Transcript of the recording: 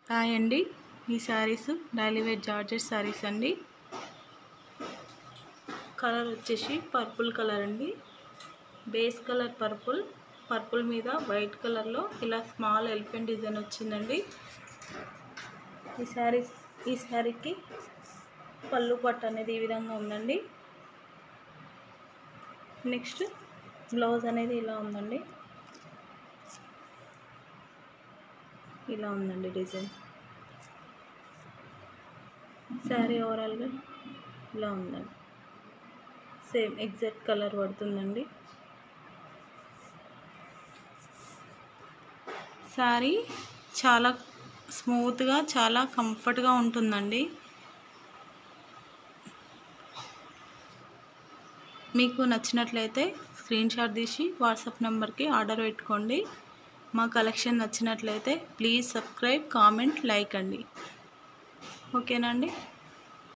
Hi అండి, ఈ sarees daily wear georgette sarees అండి. కలర్ వచ్చేసి పర్పుల్ కలర్ అండి. బేస్ కలర్ పర్పుల్ మీద వైట్ కలర్లో ఇలా స్మాల్ ఎలిఫెంట్ డిజైన్ వచ్చిందండి. ఈ శారీకి పళ్ళు పట్టు అనేది ఈ విధంగా ఉందండి. నెక్స్ట్ బ్లౌజ్ అనేది ఇలా ఉందండి. ఇలా ఉందండి డిజైన్. శారీ ఓవరాల్గా ఇలా ఉందండి. సేమ్ ఎగ్జాక్ట్ కలర్ పడుతుందండి. శారీ చాలా స్మూత్గా చాలా కంఫర్ట్గా ఉంటుందండి. మీకు నచ్చినట్లయితే స్క్రీన్ షాట్ తీసి వాట్సాప్ నెంబర్కి ఆర్డర్ పెట్టుకోండి. మా కలెక్షన్ నచ్చినట్లయితే ప్లీజ్ సబ్స్క్రైబ్, కామెంట్, లైక్ అండి. ఓకేనా అండి.